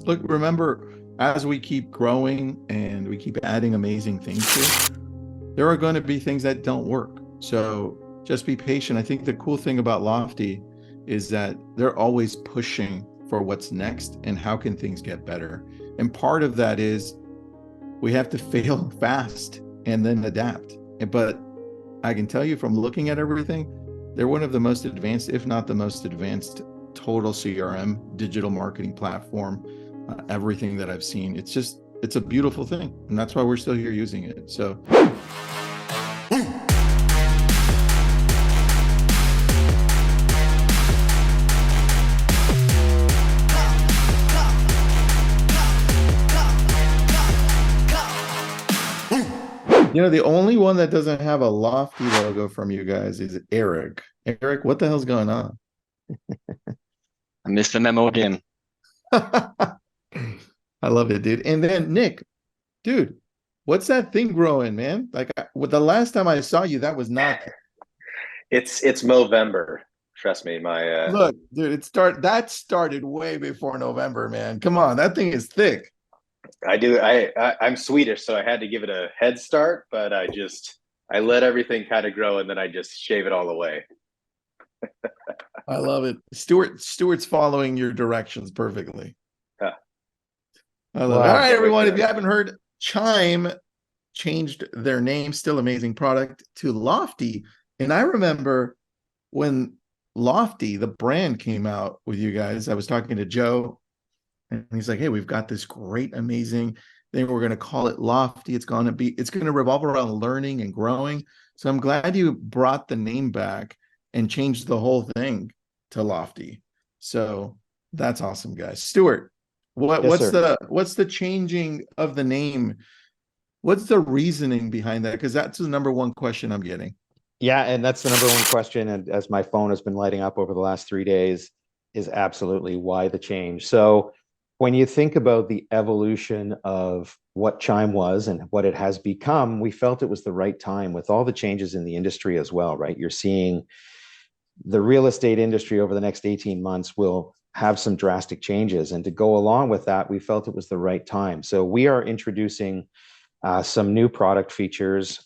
Look, remember, as we keep growing and we keep adding amazing things to it, there are going to be things that don't work. So just be patient. I think the cool thing about Lofty is that they're always pushing for what's next and how can things get better. And part of that is we have to fail fast and then adapt. But I can tell you from looking at everything, they're one of the most advanced, if not the most advanced, total CRM digital marketing platform. Everything that I've seen, it's a beautiful thing, and that's why we're still here using it. So. You know, the only one that doesn't have a Lofty logo from you guys is Eric. Eric, what the hell's going on? I missed the memo again. I love it, dude. And then Nick, dude, what's that thing growing, man? Like the last time I saw you, that was not. It's Movember. Trust me, my look, dude. That started way before November, man. Come on, that thing is thick. I'm Swedish, so I had to give it a head start, but I let everything kind of grow and then I just shave it all away. I love it. Stuart's following your directions perfectly. Yeah. I love it. All right, everyone. If you haven't heard, Chime changed their name, still amazing product, to Lofty. And I remember when Lofty, the brand, came out with you guys, I was talking to Joe, and he's like, hey, we've got this great, amazing thing. We're going to call it Lofty. It's going to revolve around learning and growing. So I'm glad you brought the name back and changed the whole thing to Lofty. So that's awesome, guys. Stuart, what's the changing of the name? What's the reasoning behind that? Because that's the number one question I'm getting. Yeah, and that's the number one question. And as my phone has been lighting up over the last 3 days, is absolutely why the change. So when you think about the evolution of what Chime was and what it has become, we felt it was the right time with all the changes in the industry as well, right? You're seeing the real estate industry over the next 18 months will have some drastic changes. And to go along with that, we felt it was the right time. So we are introducing some new product features,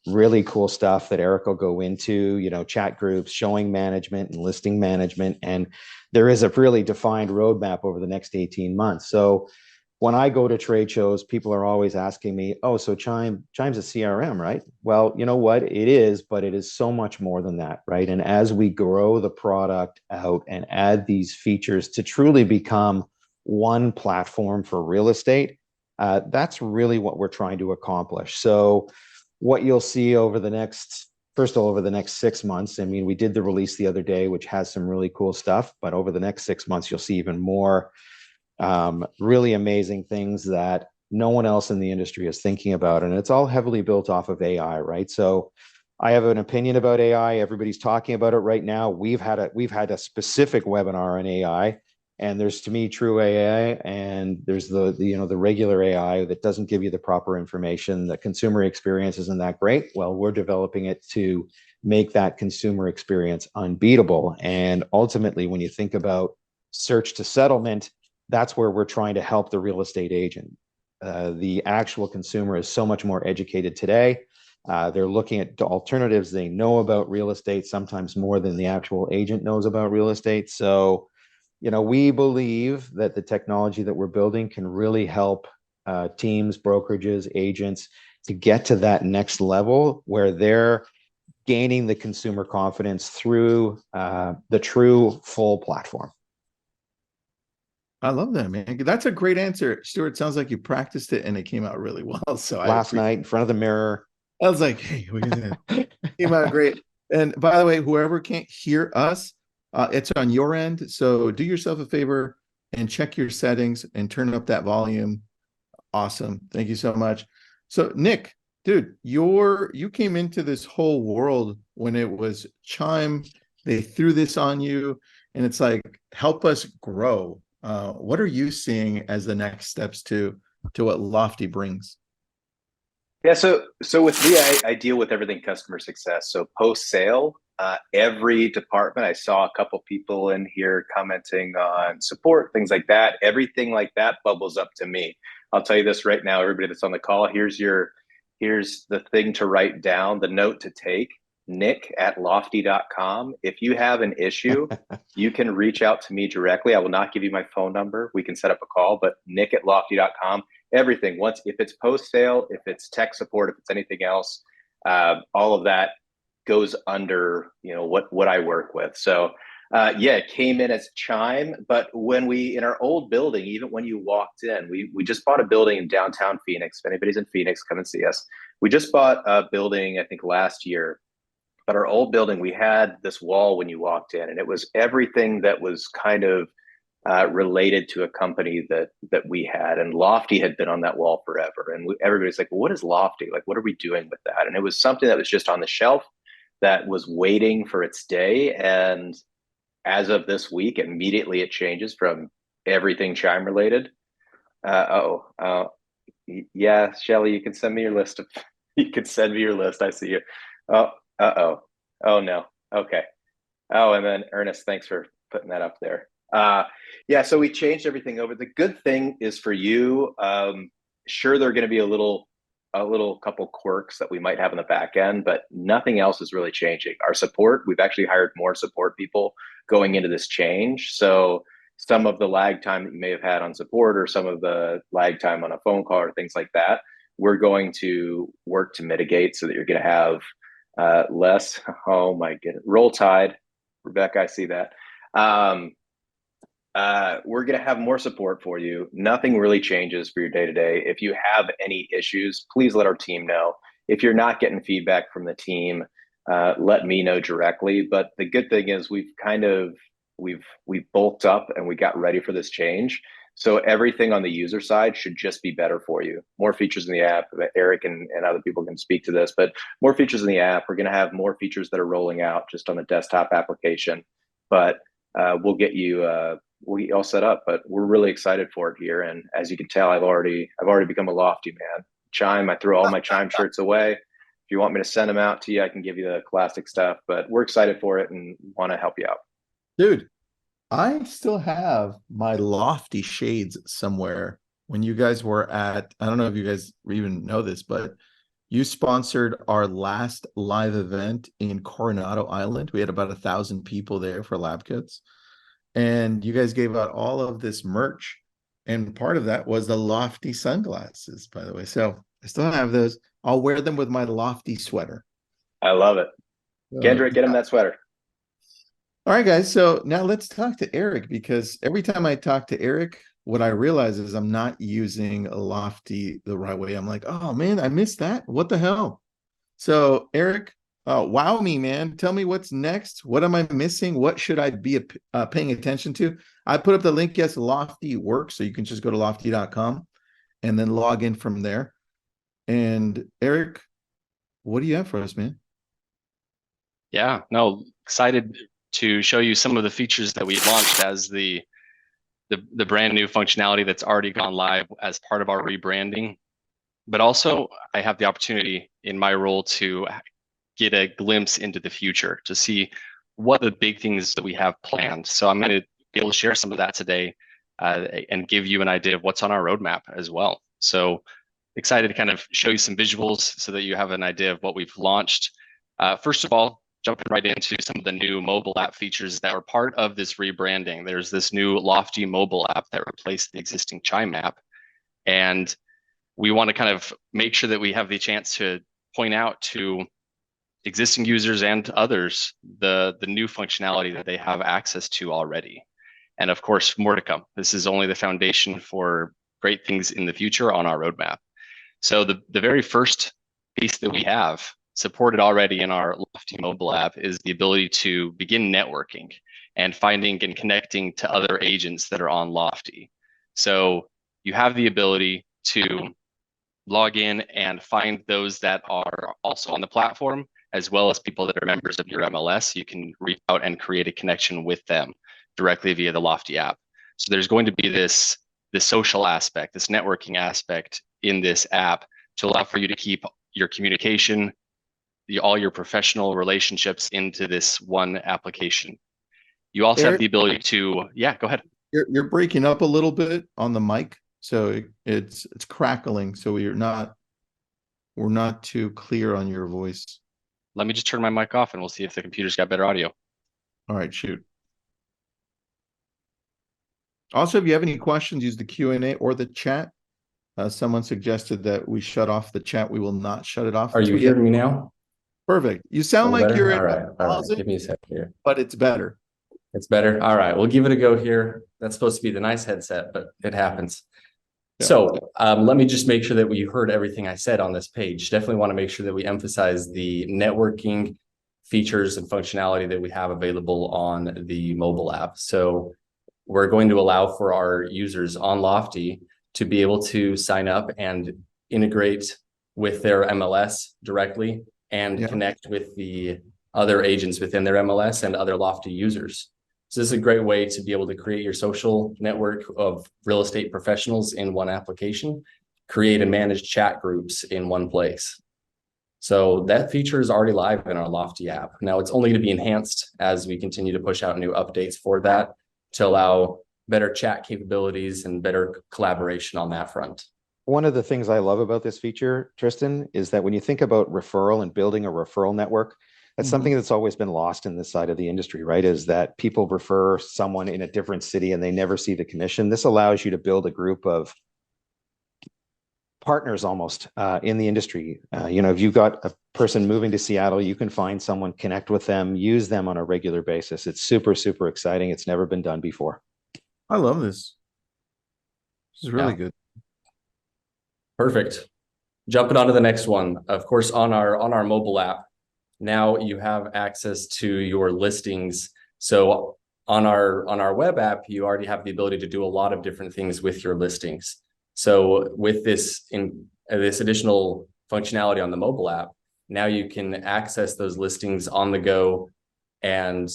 really cool stuff that Eric will go into, chat groups, showing management and listing management. And there is a really defined roadmap over the next 18 months. So when I go to trade shows, people are always asking me, oh, so Chime's a CRM, right? Well, you know what? It is, but it is so much more than that, right? And as we grow the product out and add these features to truly become one platform for real estate, that's really what we're trying to accomplish. So what you'll see over the next 6 months, I mean, we did the release the other day, which has some really cool stuff, but over the next 6 months, you'll see even more really amazing things that no one else in the industry is thinking about. And it's all heavily built off of AI, right? So I have an opinion about AI. Everybody's talking about it right now. We've had a specific webinar on AI. And there's, to me, true AI, and there's the regular AI that doesn't give you the proper information. The consumer experience isn't that great. Well, we're developing it to make that consumer experience unbeatable. And ultimately, when you think about search to settlement, that's where we're trying to help the real estate agent. The actual consumer is so much more educated today. They're looking at alternatives. They know about real estate, sometimes more than the actual agent knows about real estate. So we believe that the technology that we're building can really help teams, brokerages, agents to get to that next level where they're gaining the consumer confidence through the true full platform. I love that, man. That's a great answer, Stuart. Sounds like you practiced it and it came out really well. So last night in front of the mirror, I was like, hey, it came out great. And by the way, whoever can't hear us, it's on your end. So do yourself a favor and check your settings and turn up that volume. Awesome. Thank you so much. So Nick, dude, you came into this whole world when it was Chime. They threw this on you and it's like, help us grow. What are you seeing as the next steps to what Lofty brings? Yeah, so with me, I deal with everything customer success. So post sale, every department. I saw a couple people in here commenting on support, things like that. Everything like that bubbles up to me. I'll tell you this right now, everybody that's on the call, here's the thing to write down, the note to take, nick@lofty.com. If you have an issue, you can reach out to me directly. I will not give you my phone number. We can set up a call, but nick@lofty.com. Everything, if it's post sale, if it's tech support, if it's anything else, all of that goes under, what I work with. So it came in as Chime, but when in our old building, even when you walked in, we just bought a building in downtown Phoenix. If anybody's in Phoenix, come and see us. We just bought a building, I think last year, but our old building, we had this wall when you walked in, and it was everything that was kind of related to a company that we had, and Lofty had been on that wall forever. And everybody's like, well, what is Lofty? Like, what are we doing with that? And it was something that was just on the shelf that was waiting for its day. And as of this week, immediately it changes from everything Chime related. Yeah, Shelly, you can send me your list. You can send me your list. I see you. Oh no. Okay. Oh, and then Ernest, thanks for putting that up there. So we changed everything over. The good thing is for you, sure, there are going to be a little couple quirks that we might have in the back end, but nothing else is really changing. Our support, we've actually hired more support people going into this change. So some of the lag time that you may have had on support, or some of the lag time on a phone call or things like that, we're going to work to mitigate so that you're going to have less. Oh my goodness. Roll Tide. Rebecca, I see that. We're going to have more support for you. Nothing really changes for your day-to-day. If you have any issues, please let our team know. If you're not getting feedback from the team, let me know directly. But the good thing is we've bulked up and we got ready for this change. So everything on the user side should just be better for you. More features in the app. Eric and other people can speak to this, but more features in the app. We're going to have more features that are rolling out just on the desktop application. But we'll get you all set up. But we're really excited for it here. And as you can tell, I've already become a Lofty man. Chime, I threw all my Chime shirts away. If you want me to send them out to you, I can give you the classic stuff. But we're excited for it and want to help you out. Dude, I still have my Lofty shades somewhere. When you guys were at, I don't know if you guys even know this, but you sponsored our last live event in Coronado Island. We had about 1,000 people there for LabCoats. And you guys gave out all of this merch. And part of that was the Lofty sunglasses, by the way. So I still have those. I'll wear them with my Lofty sweater. I love it. Kendrick, get him that sweater. All right, guys. So now let's talk to Eric, because every time I talk to Eric, what I realize is I'm not using a Lofty the right way. I'm like, oh man, I missed that. What the hell? So Eric, wow me, man. Tell me what's next. What am I missing? What should I be paying attention to? I put up the link. Yes, Lofty works. So you can just go to lofty.com and then log in from there. And Eric, what do you have for us, man? Yeah, no, excited to show you some of the features that we launched as the brand new functionality that's already gone live as part of our rebranding. But also I have the opportunity in my role to get a glimpse into the future, to see what the big things that we have planned. So I'm going to be able to share some of that today and give you an idea of what's on our roadmap as well. So excited to kind of show you some visuals so that you have an idea of what we've launched. First of all, jumping right into some of the new mobile app features that are part of this rebranding. There's this new Lofty mobile app that replaced the existing Chime app. And we want to kind of make sure that we have the chance to point out to existing users and others the new functionality that they have access to already. And of course, more to come. This is only the foundation for great things in the future on our roadmap. So the very first piece that we have supported already in our Lofty mobile app is the ability to begin networking and finding and connecting to other agents that are on Lofty. So you have the ability to log in and find those that are also on the platform, as well as people that are members of your MLS. You can reach out and create a connection with them directly via the Lofty app. So there's going to be this social aspect, this networking aspect in this app to allow for you to keep your communication all your professional relationships into this one application. You also have Eric, the ability to, yeah, go ahead. you're breaking up a little bit on the mic, so it's crackling. So we're not too clear on your voice. Let me just turn my mic off and we'll see if the computer's got better audio. All right, shoot. Also, if you have any questions, use the Q&A or the chat. Someone suggested that we shut off the chat. We will not shut it off. Are you hearing me now? Perfect. You sound like better? you're in All right. a All right. closet, Give me a sec here. but it's better. It's better. All right. We'll give it a go here. That's supposed to be the nice headset, but it happens. Yeah. So let me just make sure that we heard everything I said on this page. Definitely want to make sure that we emphasize the networking features and functionality that we have available on the mobile app. So we're going to allow for our users on Lofty to be able to sign up and integrate with their MLS directly and connect with the other agents within their MLS and other Lofty users. So this is a great way to be able to create your social network of real estate professionals in one application, create and manage chat groups in one place. So that feature is already live in our Lofty app. Now it's only going to be enhanced as we continue to push out new updates for that to allow better chat capabilities and better collaboration on that front. One of the things I love about this feature, Tristan, is that when you think about referral and building a referral network, that's something that's always been lost in this side of the industry, right? Is that people refer someone in a different city and they never see the commission. This allows you to build a group of partners almost in the industry. If you've got a person moving to Seattle, you can find someone, connect with them, use them on a regular basis. It's super, super exciting. It's never been done before. I love this. This is really good. Perfect. Jumping on to the next one. Of course, on our mobile app, now you have access to your listings. So on our web app, you already have the ability to do a lot of different things with your listings. So with this additional functionality on the mobile app, now you can access those listings on the go and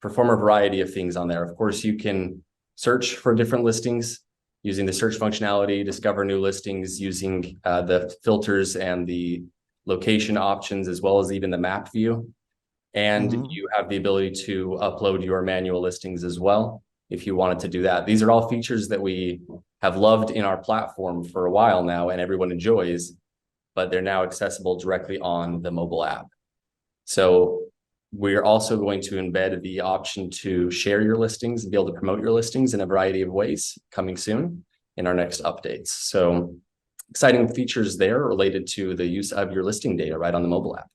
perform a variety of things on there. Of course, you can search for different listings using the search functionality, discover new listings using the filters and the location options, as well as even the map view. And you have the ability to upload your manual listings as well, if you wanted to do that. These are all features that we have loved in our platform for a while now, and everyone enjoys, but they're now accessible directly on the mobile app. So we're also going to embed the option to share your listings and be able to promote your listings in a variety of ways coming soon in our next updates. So exciting features there related to the use of your listing data right on the mobile app.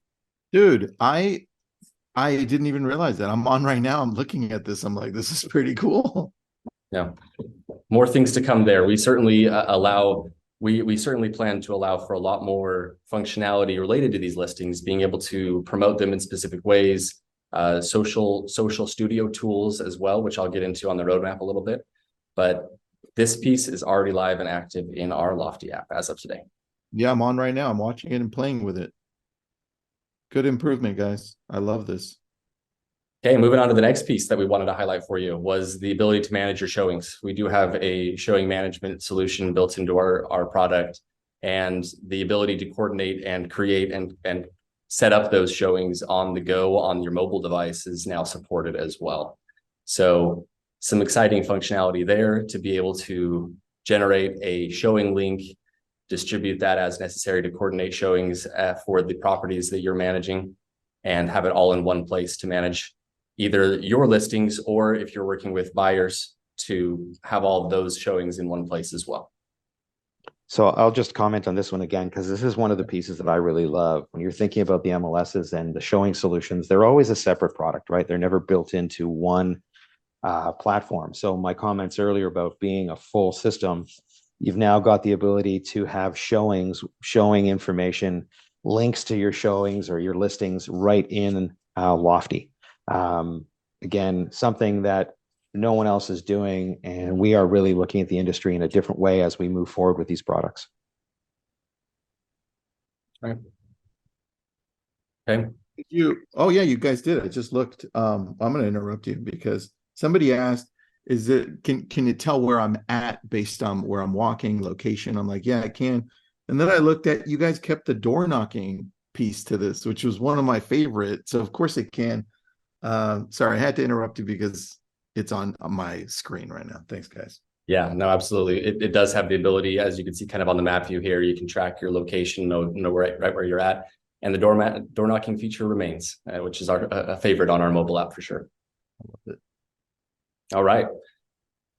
Dude, I didn't even realize that. I'm on right now. I'm looking at this. I'm like, this is pretty cool. Yeah, more things to come there. We certainly we certainly plan to allow for a lot more functionality related to these listings, being able to promote them in specific ways, social studio tools as well, which I'll get into on the roadmap a little bit. But this piece is already live and active in our Lofty app as of today. Yeah, I'm on right now. I'm watching it and playing with it. Good improvement, guys. I love this. Okay, moving on to the next piece that we wanted to highlight for you was the ability to manage your showings. We do have a showing management solution built into our product, and the ability to coordinate and create and set up those showings on the go on your mobile device is now supported as well. So some exciting functionality there to be able to generate a showing link, distribute that as necessary to coordinate showings for the properties that you're managing, and have it all in one place to manage either your listings, or if you're working with buyers, to have all of those showings in one place as well. So I'll just comment on this one again, because this is one of the pieces that I really love. When you're thinking about the MLSs and the showing solutions, they're always a separate product, right? They're never built into one platform. So my comments earlier about being a full system, you've now got the ability to have showings, showing information, links to your showings or your listings right in Lofty. Again, something that no one else is doing, and we are really looking at the industry in a different way as we move forward with these products. Right. Okay. Oh yeah, you guys did. I just looked. I'm going to interrupt you because somebody asked, can you tell where I'm at based on where I'm walking, location? I'm like, yeah, I can. And then I looked at, you guys kept the door knocking piece to this, which was one of my favorites. So of course it can. Sorry, I had to interrupt you because it's on my screen right now. Thanks, guys. Yeah, no, absolutely. It does have the ability, as you can see kind of on the map view here, you can track your location, know right where you're at. And the door knocking feature remains, which is a favorite on our mobile app for sure. I love it. All right.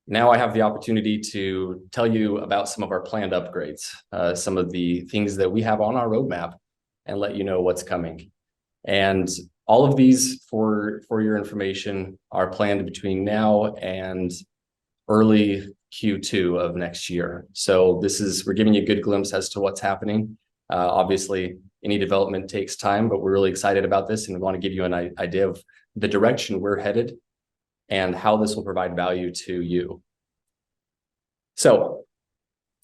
Now I have the opportunity to tell you about some of our planned upgrades, some of the things that we have on our roadmap, and let you know what's coming. And all of these, for your information, are planned between now and early Q2 of next year. So we're giving you a good glimpse as to what's happening. Obviously, any development takes time, but we're really excited about this, and we want to give you an idea of the direction we're headed and how this will provide value to you. So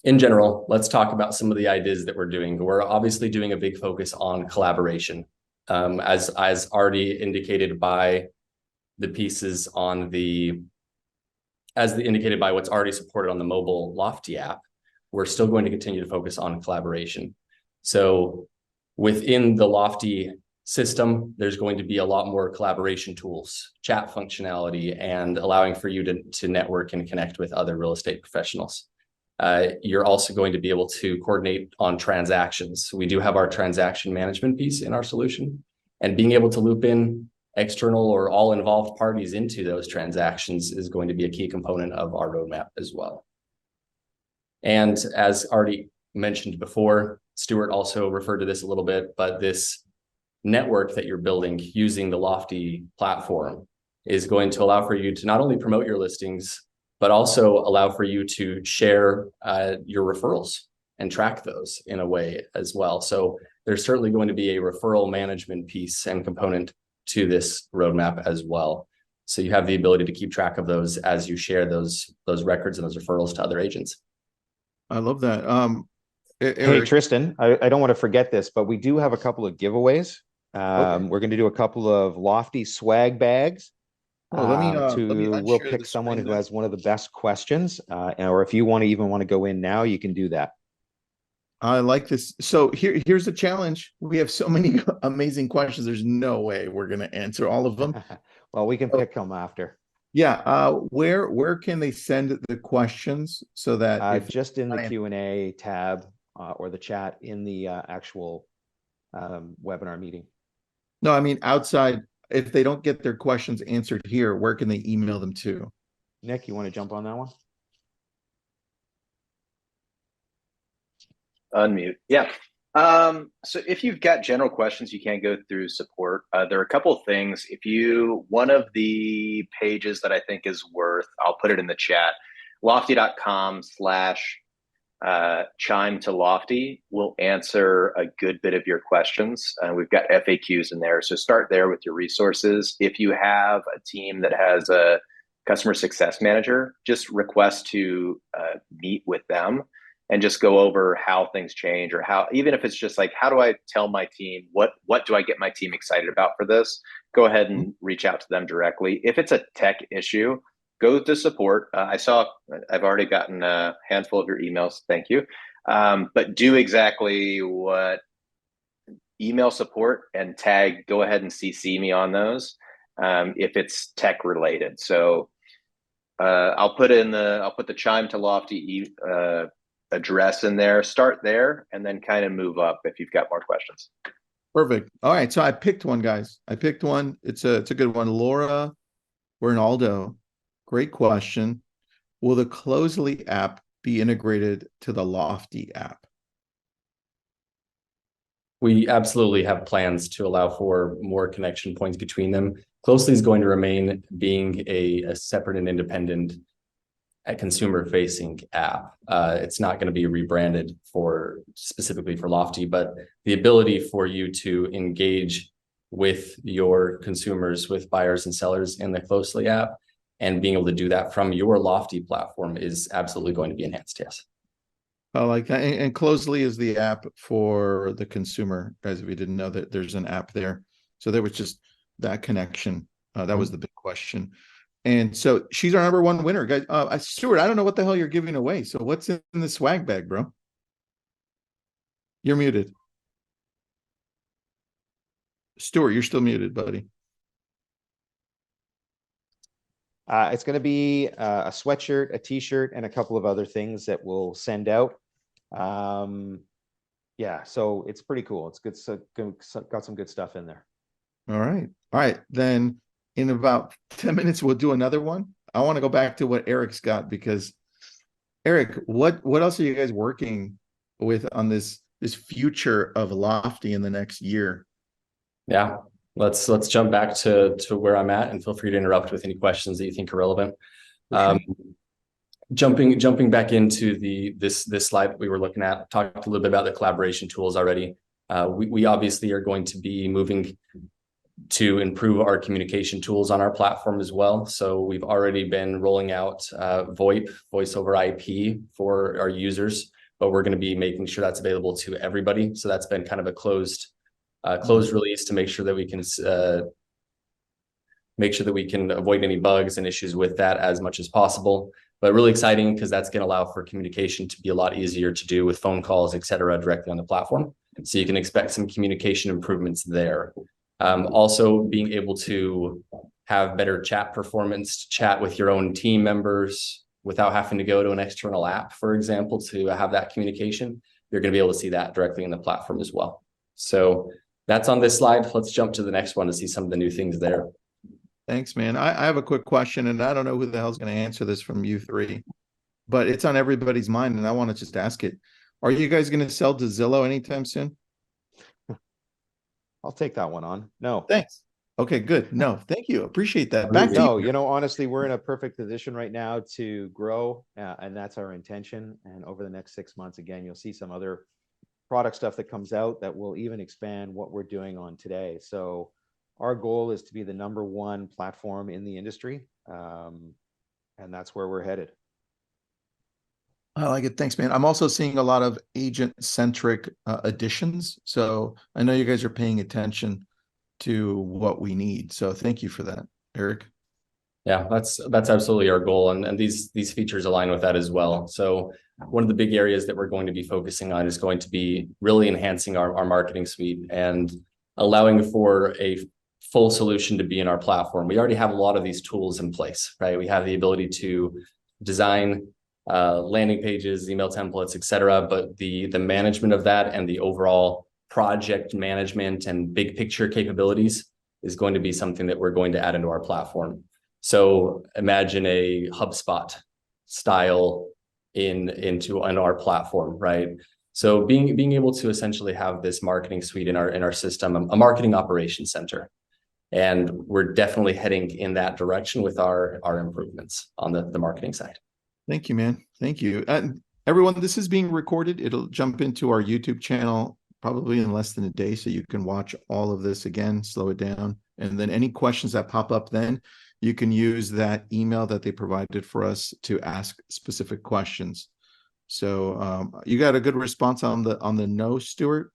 in general, let's talk about some of the ideas that we're doing. We're obviously doing a big focus on collaboration, as already indicated by the pieces on indicated by what's already supported on the mobile Lofty app. We're still going to continue to focus on collaboration. So within the Lofty system, there's going to be a lot more collaboration tools, chat functionality, and allowing for you to network and connect with other real estate professionals. You're also going to be able to coordinate on transactions. We do have our transaction management piece in our solution, and being able to loop in external or all involved parties into those transactions is going to be a key component of our roadmap as well. And as already mentioned before, Stuart also referred to this a little bit, but this network that you're building using the Lofty platform is going to allow for you to not only promote your listings, but also allow for you to share your referrals and track those in a way as well. So there's certainly going to be a referral management piece and component to this roadmap as well. So you have the ability to keep track of those as you share those records and those referrals to other agents. I love that. Hey, Tristan, I don't want to forget this, but we do have a couple of giveaways. Okay. We're going to do a couple of Lofty swag bags. Oh, We'll pick someone who has one of the best questions, or if you want to go in now, you can do that. I like this. So here's the challenge. We have so many amazing questions. There's no way we're going to answer all of them. Well, we can pick them after. Yeah. Where can they send the questions so that just in the Q&A tab or the chat in the actual webinar meeting? No, I mean outside. If they don't get their questions answered here, where can they email them to? Nick, you want to jump on that one? Unmute. Yeah. So if you've got general questions, you can't go through support. There are a couple of things. One of the pages that I think is I'll put it in the chat, lofty.com/chime to Lofty will answer a good bit of your questions. We've got FAQs in there. So start there with your resources. If you have a team that has a customer success manager, just request to meet with them and just go over how things change, or even if it's just like, how do I tell my team, what do I get my team excited about for this? Go ahead and reach out to them directly. If it's a tech issue, go to support. I've already gotten a handful of your emails. Thank you. But do exactly what email support and tag, go ahead and CC me on those if it's tech related. So I'll put the Chime to Lofty address in there, start there, and then kind of move up if you've got more questions. Perfect. All right. So I picked one, guys. I picked one. It's a good one. Laura Bernaldo. Great question. Will the Closely app be integrated to the Lofty app? We absolutely have plans to allow for more connection points between them. Closely is going to remain being a separate and independent consumer-facing app. It's not going to be rebranded specifically for Lofty, but the ability for you to engage with your consumers, with buyers and sellers in the Closely app, and being able to do that from your Lofty platform is absolutely going to be enhanced, yes. I like that. And Closely is the app for the consumer, guys, if you didn't know that there's an app there. So there was just that connection. That was the big question. And so she's our number one winner, guys. Stuart, I don't know what the hell you're giving away. So what's in the swag bag, bro? You're muted. Stuart, you're still muted, buddy. It's going to be a sweatshirt, a t-shirt, and a couple of other things that we'll send out. Yeah, so it's pretty cool. It's good. So got some good stuff in there. All right. Then in about 10 minutes, we'll do another one. I want to go back to what Eric's got, because Eric, what else are you guys working with on this future of Lofty in the next year? Yeah, let's jump back to where I'm at, and feel free to interrupt with any questions that you think are relevant. Sure. Jumping back into this slide that we were looking at, talked a little bit about the collaboration tools already. We obviously are going to be moving to improve our communication tools on our platform as well. So we've already been rolling out VoIP, voice over IP, for our users, but we're going to be making sure that's available to everybody. So that's been kind of a closed release to make sure that we can avoid any bugs and issues with that as much as possible. But really exciting, because that's going to allow for communication to be a lot easier to do with phone calls, et cetera, directly on the platform. So you can expect some communication improvements there. Also being able to have better chat performance, chat with your own team members without having to go to an external app, for example, to have that communication. You're going to be able to see that directly in the platform as well. So that's on this slide. Let's jump to the next one to see some of the new things there. Thanks, man. I have a quick question, and I don't know who the hell's going to answer this from you three, but it's on everybody's mind, and I want to just ask it. Are you guys going to sell to Zillow anytime soon? I'll take that one on. No. Thanks. Okay, good. No, thank you. Appreciate that. Back Back to No, you. you know, honestly, we're in a perfect position right now to grow, and that's our intention. And over the next 6 months, again, you'll see some other product stuff that comes out that will even expand what we're doing on today. So our goal is to be the #1 platform in the industry, and that's where we're headed. I like it. Thanks, man. I'm also seeing a lot of agent-centric additions. So I know you guys are paying attention to what we need. So thank you for that, Eric. Yeah, that's absolutely our goal. And these features align with that as well. So one of the big areas that we're going to be focusing on is going to be really enhancing our marketing suite and allowing for a full solution to be in our platform. We already have a lot of these tools in place, right? We have the ability to design landing pages, email templates, et cetera. But the management of that and the overall project management and big picture capabilities is going to be something that we're going to add into our platform. So imagine a HubSpot style into our platform, right? So being able to essentially have this marketing suite in our system, a marketing operations center. And we're definitely heading in that direction with our improvements on the marketing side. Thank you, man. Thank you. And everyone, this is being recorded. It'll jump into our YouTube channel probably in less than a day, so you can watch all of this again, slow it down. And then any questions that pop up, then you can use that email that they provided for us to ask specific questions. So you got a good response on the no, Stuart,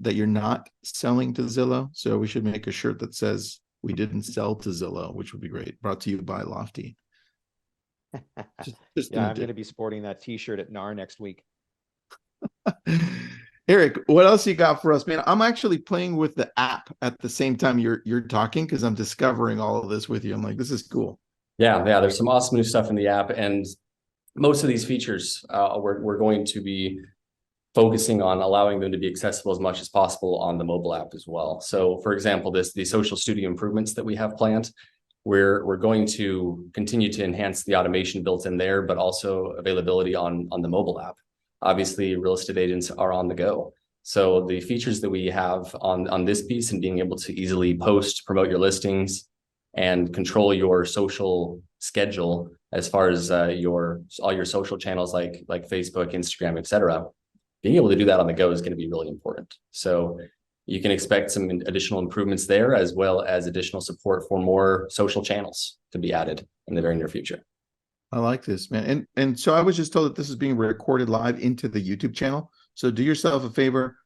that you're not selling to Zillow. So we should make a shirt that says we didn't sell to Zillow, which would be great. Brought to you by Lofty. Just Yeah, I'm going to be sporting that t-shirt at NAR next week. Eric, what else you got for us, man? I'm actually playing with the app at the same time you're talking, because I'm discovering all of this with you. I'm like, this is cool. Yeah, there's some awesome new stuff in the app, and most of these features we're going to be focusing on allowing them to be accessible as much as possible on the mobile app as well. So, for example, the social studio improvements that we have planned, we're going to continue to enhance the automation built in there, but also availability on the mobile app. Obviously, real estate agents are on the go. So the features that we have on this piece, and being able to easily post, promote your listings, and control your social schedule as far as all your social channels like Facebook, Instagram, et cetera. Being able to do that on the go is going to be really important. So you can expect some additional improvements there, as well as additional support for more social channels to be added in the very near future. I like this, man. And so I was just told that this is being recorded live into the YouTube channel. So do yourself a favor,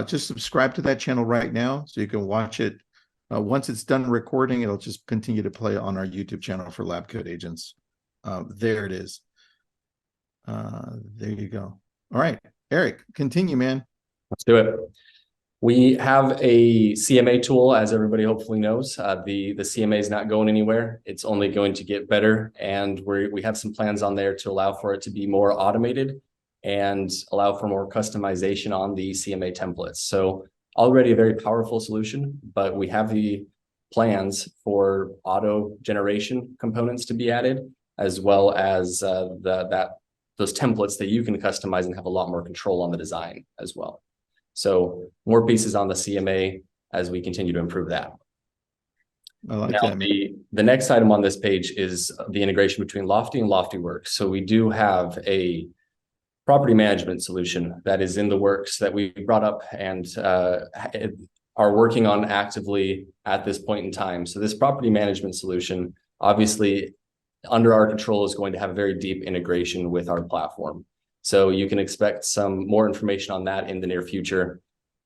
just subscribe to that channel right now so you can watch it. Once it's done recording, it'll just continue to play on our YouTube channel for LabCoatAgents. There it is. There you go. All right, Eric, continue, man. Let's do it. We have a CMA tool, as everybody hopefully knows. The CMA is not going anywhere. It's only going to get better. And we have some plans on there to allow for it to be more automated and allow for more customization on the CMA templates. So already a very powerful solution, but we have the plans for auto generation components to be added, as well as those templates that you can customize and have a lot more control on the design as well. So more pieces on the CMA as we continue to improve that. I like Now, that. the next item on this page is the integration between Lofty and LoftyWorks. So we do have a property management solution that is in the works that we brought up and are working on actively at this point in time. So this property management solution, obviously under our control, is going to have a very deep integration with our platform. So you can expect some more information on that in the near future,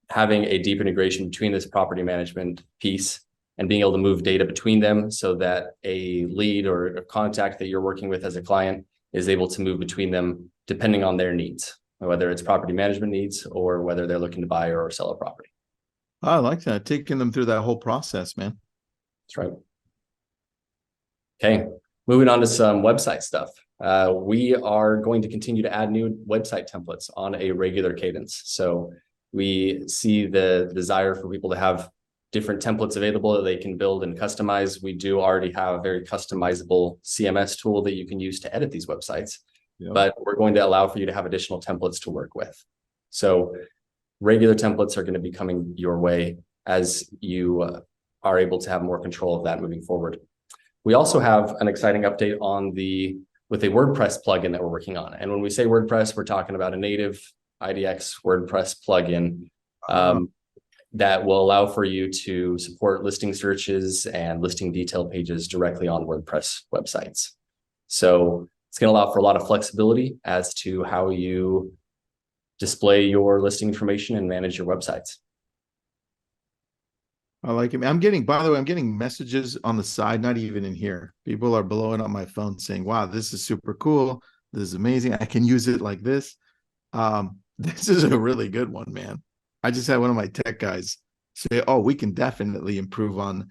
having a deep integration between this property management piece and being able to move data between them so that a lead or a contact that you're working with as a client is able to move between them depending on their needs, whether it's property management needs or whether they're looking to buy or sell a property. I like that. Taking them through that whole process, man. That's right. Okay, moving on to some website stuff. We are going to continue to add new website templates on a regular cadence. So we see the desire for people to have different templates available that they can build and customize. We do already have a very customizable CMS tool that you can use to edit these websites, but we're going to allow for you to have additional templates to work with. So regular templates are going to be coming your way as you are able to have more control of that moving forward. We also have an exciting update on with a WordPress plugin that we're working on. And when we say WordPress, we're talking about a native IDX WordPress plugin that will allow for you to support listing searches and listing detail pages directly on WordPress websites. So it's going to allow for a lot of flexibility as to how you display your listing information and manage your websites. I like it. I'm getting, by the way, I'm getting messages on the side, not even in here. People are blowing up my phone saying, wow, this is super cool. This is amazing. I can use it like this. This is a really good one, man. I just had one of my tech guys say, oh, we can definitely improve on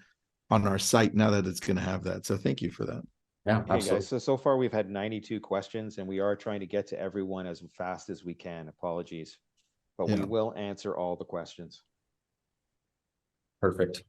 our site now that it's going to have that. So thank you for that. Yeah, Okay, absolutely. guys. So far we've had 92 questions and we are trying to get to everyone as fast as we can. Apologies, but we will answer all the questions. Perfect.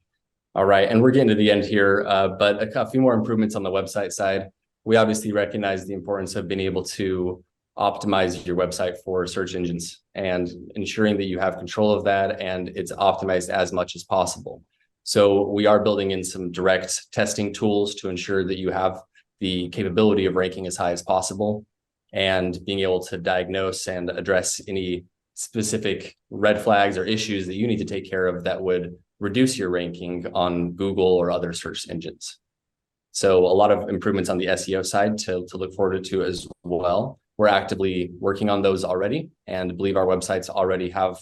All right. And we're getting to the end here, but a few more improvements on the website side. We obviously recognize the importance of being able to optimize your website for search engines and ensuring that you have control of that and it's optimized as much as possible. So we are building in some direct testing tools to ensure that you have the capability of ranking as high as possible and being able to diagnose and address any specific red flags or issues that you need to take care of that would reduce your ranking on Google or other search engines. So a lot of improvements on the SEO side to look forward to as well. We're actively working on those already and believe our websites already have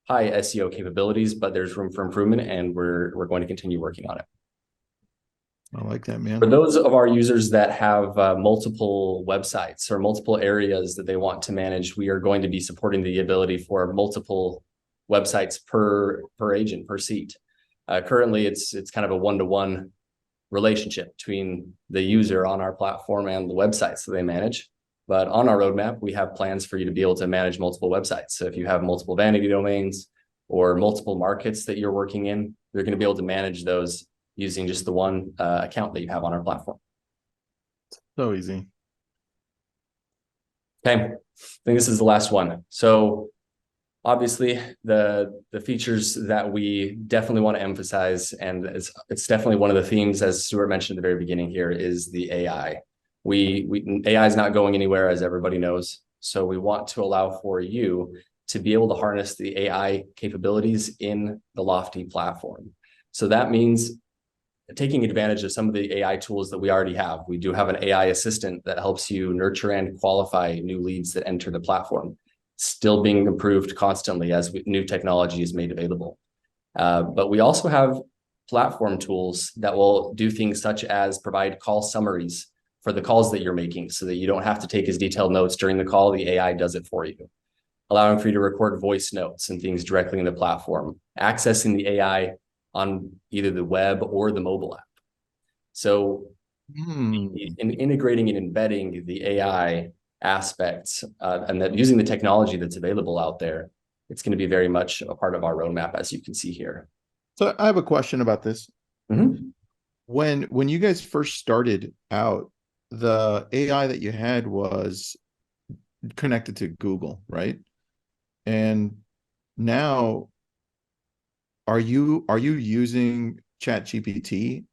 high SEO capabilities, but there's room for improvement and we're going to continue working on it. I like that, man. For those of our users that have multiple websites or multiple areas that they want to manage, we are going to be supporting the ability for multiple websites per agent, per seat. Currently, it's kind of a one-to-one relationship between the user on our platform and the websites that they manage. But on our roadmap, we have plans for you to be able to manage multiple websites. So if you have multiple vanity domains or multiple markets that you're working in, you're going to be able to manage those using just the one account that you have on our platform. So easy. Okay, I think this is the last one. So obviously the features that we definitely want to emphasize, and it's definitely one of the themes, as Stuart mentioned at the very beginning here, is the AI. AI is not going anywhere, as everybody knows. So we want to allow for you to be able to harness the AI capabilities in the Lofty platform. So that means taking advantage of some of the AI tools that we already have. We do have an AI assistant that helps you nurture and qualify new leads that enter the platform, still being improved constantly as new technology is made available. But we also have platform tools that will do things such as provide call summaries for the calls that you're making so that you don't have to take as detailed notes during the call. The AI does it for you. allowing for you to record voice notes and things directly in the platform, accessing the AI on either the web or the mobile app. So in integrating and embedding the AI aspects and that using the technology that's available out there, it's going to be very much a part of our roadmap, as you can see here. So I have a question about this. Mm-hmm. When you guys first started out, the AI that you had was connected to Google, right? And now are you using ChatGPT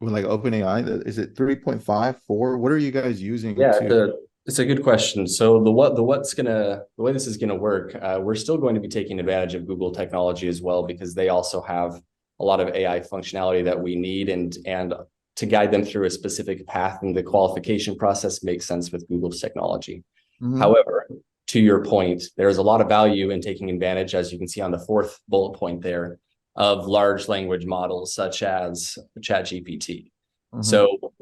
with like OpenAI? Is it 3.5, 4? What are you guys using to? It's a good question. So the way this is gonna work, we're still going to be taking advantage of Google technology as well, because they also have a lot of AI functionality that we need, and to guide them through a specific path, and the qualification process makes sense with Google's technology. Mhm. However, to your point, there's a lot of value in taking advantage, as you can see on the fourth bullet point there, of large language models such as ChatGPT. Mhm. So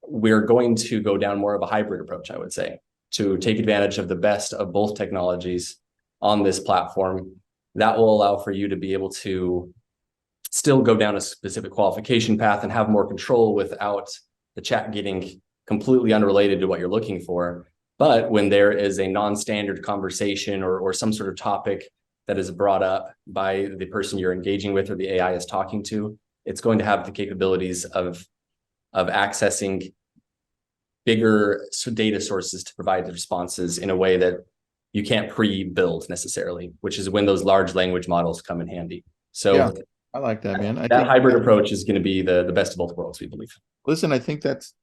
we're going to go down more of a hybrid approach, I would say, to take advantage of the best of both technologies on this platform. That will allow for you to be able to still go down a specific qualification path and have more control without the chat getting completely unrelated to what you're looking for. But when there is a non-standard conversation or some sort of topic that is brought up by the person you're engaging with or the AI is talking to, it's going to have the capabilities of accessing bigger data sources to provide the responses in a way that you can't pre-build necessarily, which is when those large language models come in handy. So yeah, I like that, man. I that think hybrid approach is going to be the best of both worlds, we believe. Listen, I think that's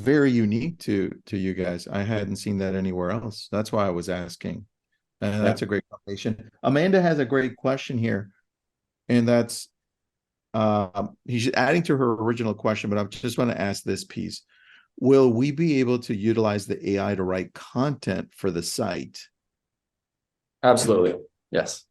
very unique to you guys. I hadn't seen that anywhere else. That's why I was asking. And that's a great foundation. Amanda has a great question here, and that's he's adding to her original question, but I just want to ask this piece. Will we be able to utilize the AI to write content for the site? Absolutely. Yes.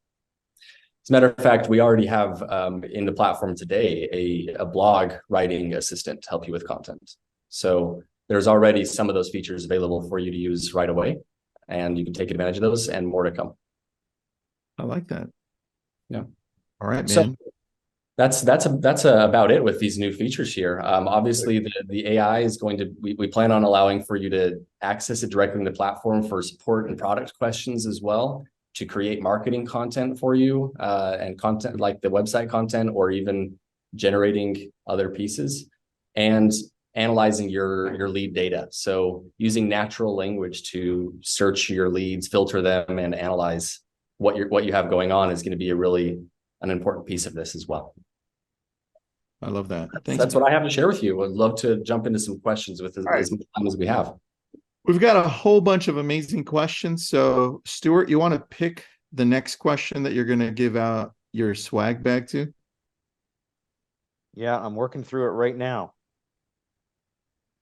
As a matter of fact, we already have in the platform today a blog writing assistant to help you with content. So there's already some of those features available for you to use right away, and you can take advantage of those, and more to come. I like that. Yeah. All right, man. So that's about it with these new features here. Obviously, the AI is going to, we plan on allowing for you to access it directly in the platform for support and product questions as well, to create marketing content for you and content like the website content, or even generating other pieces, and analyzing your lead data. So using natural language to search your leads, filter them, and analyze what you have going on is going to be an important piece of this as well. I love that. Thanks. That's what I have to share with you. I'd love to jump into some questions with as much time as we have. We've got a whole bunch of amazing questions. So, Stuart, you want to pick the next question that you're going to give out your swag bag to? Yeah, I'm working through it right now.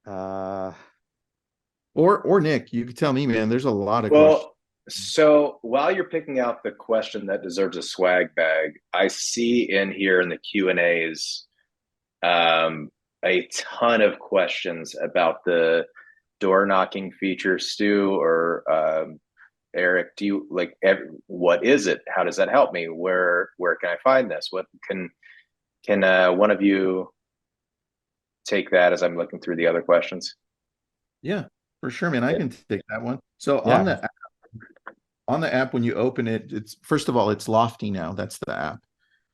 Or Nick, you can tell me, man. There's a lot of Well, questions. so while you're picking out the question that deserves a swag bag, I see in here in the Q&As a ton of questions about the door knocking feature. Stu or Eric, do you what is it? How does that help me? Where can I find this? What can one of you take that as I'm looking through the other questions? Yeah, for sure, man. I can take that one. So Yeah. on the app, when you open it, it's first of all, it's Lofty now. That's the app.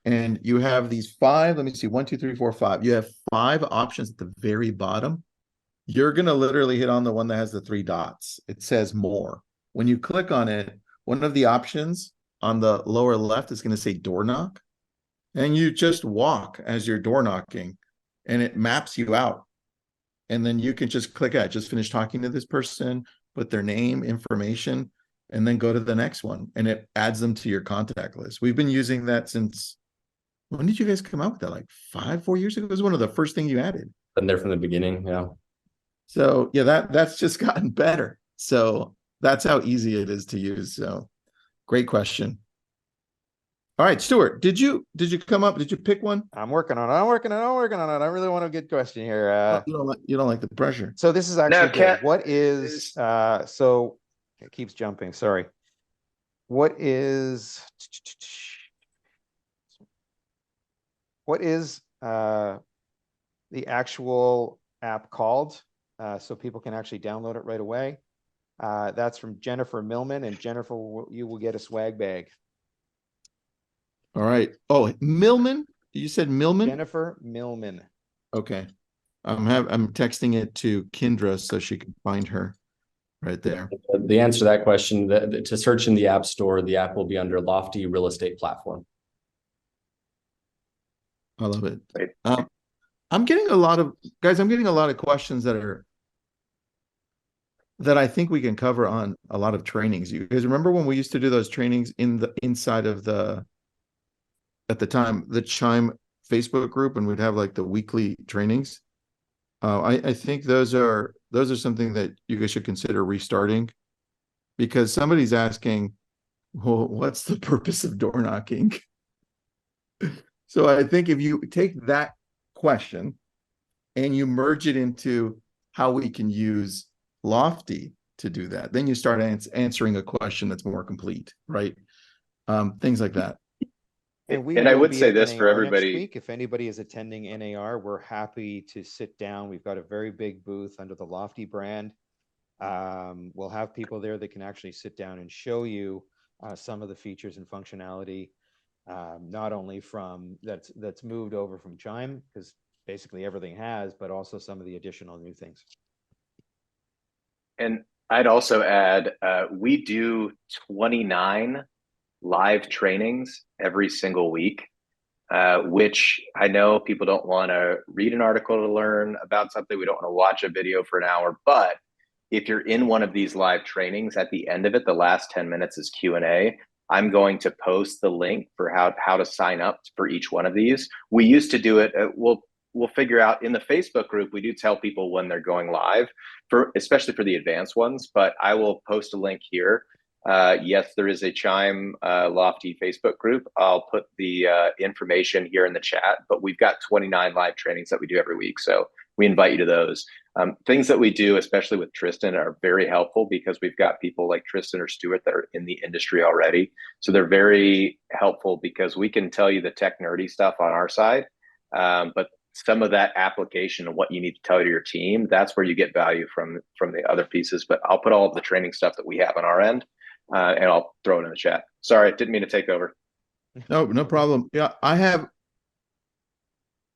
And you have these 5, let me see, 1, 2, 3, 4, 5. You have 5 options at the very bottom. You're going to literally hit on the one that has the 3 dots. It says more. When you click on it, one of the options on the lower left is going to say door knock. And you just walk as you're door knocking, and it maps you out. And then you can just click it, just finish talking to this person, put their name, information, and then go to the next one. And it adds them to your contact list. We've been using that since, when did you guys come out with that? Like 4 years ago? It was one of the first things you added. Been there from the beginning, yeah. So yeah, that's just gotten better. So that's how easy it is to use. So great question. All right, Stuart, did you come up? Did you pick one? I'm working on it. I'm working on it. I really want a good question here. You don't like the pressure. So this is actually Now, good. What is so it keeps jumping. Sorry. what is the actual app called, so people can actually download it right away? That's from Jennifer Millman, and Jennifer, you will get a swag bag. All right. Oh, Millman. You said Millman. Jennifer Millman. Okay. I'm texting it to Kendra so she can find her right there. The answer to that question, to search in the App Store, the app will be under Lofty Real Estate Platform. I love it. Right. I'm getting a lot of questions that I think we can cover on a lot of trainings. You guys remember when we used to do those trainings inside of at the time, the Chime Facebook group, and we'd have like the weekly trainings? I think those are something that you guys should consider restarting, because somebody's asking, well, what's the purpose of door knocking? So I think if you take that question and you merge it into how we can use Lofty to do that, then you start answering a question that's more complete, right? Things like that. And I would say this for everybody. Next week, if anybody is attending NAR, we're happy to sit down. We've got a very big booth under the Lofty brand. We'll have people there that can actually sit down and show you some of the features and functionality, not only from that's moved over from Chime, because basically everything has, but also some of the additional new things. And I'd also add, we do 29 live trainings every single week, which I know people don't want to read an article to learn about something. We don't want to watch a video for an hour, but if you're in one of these live trainings, at the end of it, the last 10 minutes is Q&A. I'm going to post the link for how to sign up for each one of these. We used to do it. We'll figure out in the Facebook group. We do tell people when they're going live, especially for the advanced ones, but I will post a link here. Yes, there is a Chime Lofty Facebook group. I'll put the information here in the chat, but we've got 29 live trainings that we do every week. So we invite you to those. Things that we do, especially with Tristan, are very helpful because we've got people like Tristan or Stuart that are in the industry already. So they're very helpful because we can tell you the tech nerdy stuff on our side, but some of that application and what you need to tell to your team, that's where you get value from the other pieces. But I'll put all of the training stuff that we have on our end, and I'll throw it in the chat. Sorry, I didn't mean to take over. No problem. Yeah, I'm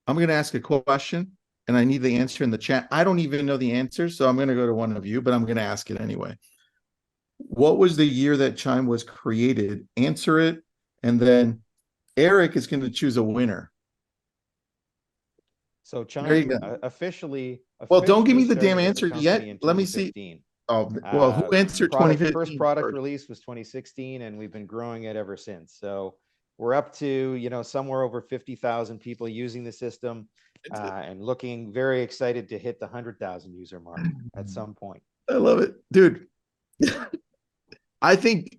going to ask a question and I need the answer in the chat. I don't even know the answer, so I'm going to go to one of you, but I'm going to ask it anyway. What was the year that Chime was created? Answer it, and then Eric is going to choose a winner. So Chime officially. Well, don't give me the damn answer yet. Let me see. Oh, well, who answered 2015? First product release was 2016, and we've been growing it ever since. So we're up to, somewhere over 50,000 people using the system, and looking very excited to hit the 100,000 user mark at some point. I love it, dude. I think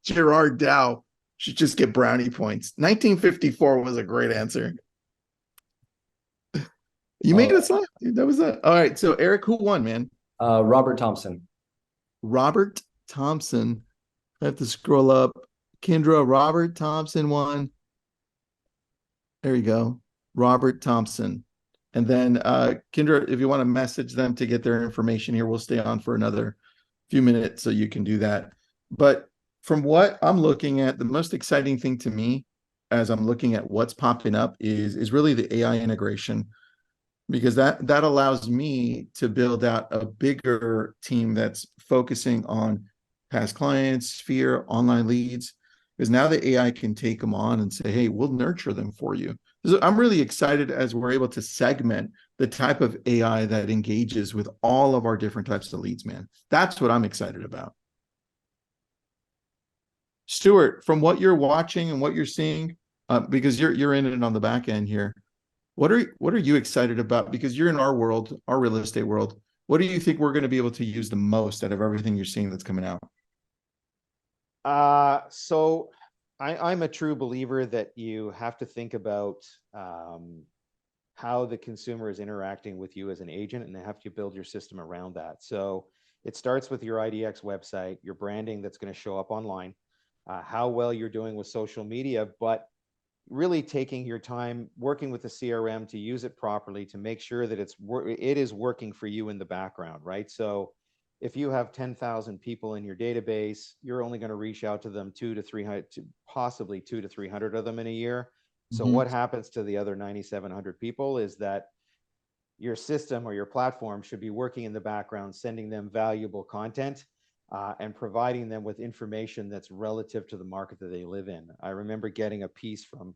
Gerard Dow should just get brownie points. 1954 was a great answer. You made us laugh, dude. That was all right. So Eric, who won, man? Robert Thompson. Robert Thompson. I have to scroll up. Kendra, Robert Thompson won. There you go. Robert Thompson. And then Kendra, if you want to message them to get their information here, we'll stay on for another few minutes so you can do that. But from what I'm looking at, the most exciting thing to me as I'm looking at what's popping up is really the AI integration, because that allows me to build out a bigger team that's focusing on past clients, Sphere, online leads, because now the AI can take them on and say, hey, we'll nurture them for you. So I'm really excited as we're able to segment the type of AI that engages with all of our different types of leads, man. That's what I'm excited about. Stuart, from what you're watching and what you're seeing, because you're in it on the back end here, what are you excited about? Because you're in our world, our real estate world. What do you think we're going to be able to use the most out of everything you're seeing that's coming out? So I'm a true believer that you have to think about how the consumer is interacting with you as an agent, and have to build your system around that. So it starts with your IDX website, your branding that's going to show up online. how well you're doing with social media, but really taking your time working with the CRM to use it properly, to make sure that it is working for you in the background, right? So if you have 10,000 people in your database, you're only going to reach out to them 200 to 300, possibly 200 to 300 of them in a year. So what happens to the other 9,700 people is that your system or your platform should be working in the background, sending them valuable content and providing them with information that's relative to the market that they live in. I remember getting a piece from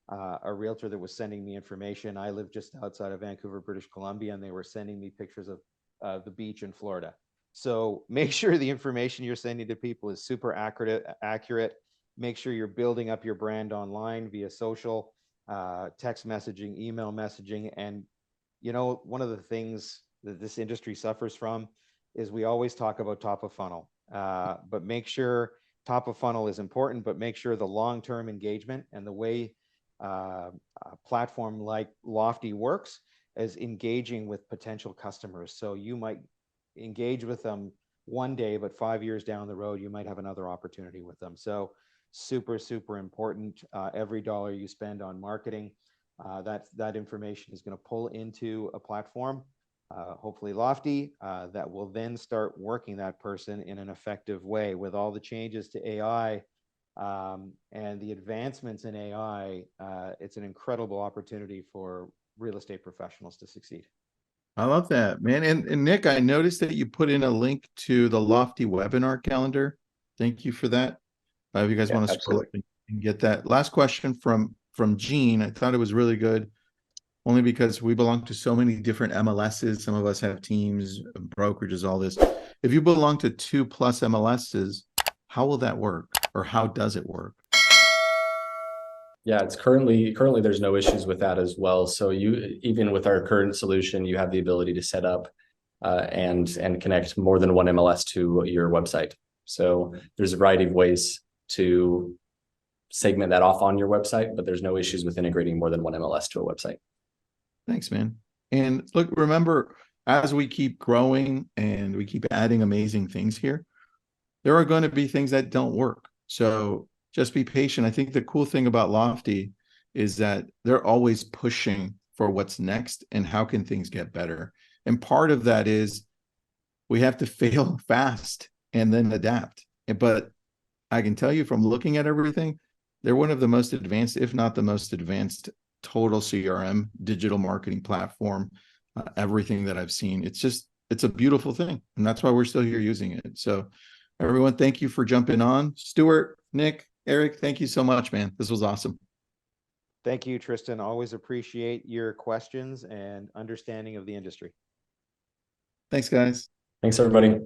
a realtor that was sending me information. I live just outside of Vancouver, British Columbia, and they were sending me pictures of the beach in Florida. So make sure the information you're sending to people is super accurate. Make sure you're building up your brand online via social, text messaging, email messaging. And, you know, one of the things that this industry suffers from is we always talk about top of funnel, but make sure top of funnel is important, but make sure the long-term engagement and the way a platform like Lofty works is engaging with potential customers. So you might engage with them one day, but 5 years down the road, you might have another opportunity with them. So super, super important. Every dollar you spend on marketing, that information is going to pull into a platform, hopefully Lofty, that will then start working that person in an effective way. With all the changes to AI and the advancements in AI, it's an incredible opportunity for real estate professionals to succeed. I love that, man. And Nick, I noticed that you put in a link to the Lofty webinar calendar. Thank you for that. If you guys want to scroll up and get that. Last question from Gene. I thought it was really good, only because we belong to so many different MLSs. Some of us have teams, brokerages, all this. If you belong to 2+ MLSs, how will that work, or how does it work? Yeah, it's currently there's no issues with that as well. So you, even with our current solution, you have the ability to set up and connect more than one MLS to your website. So there's a variety of ways to segment that off on your website, but there's no issues with integrating more than one MLS to a website. Thanks, man. And look, remember, as we keep growing and we keep adding amazing things here, there are going to be things that don't work. So just be patient. I think the cool thing about Lofty is that they're always pushing for what's next and how can things get better. And part of that is we have to fail fast and then adapt. But I can tell you from looking at everything, they're one of the most advanced, if not the most advanced, total CRM digital marketing platform. Everything that I've seen, it's a beautiful thing, and that's why we're still here using it. So everyone, thank you for jumping on. Stuart, Nick, Eric, thank you so much, man. This was awesome. Thank you, Tristan. Always appreciate your questions and understanding of the industry. Thanks, guys. Thanks, everybody.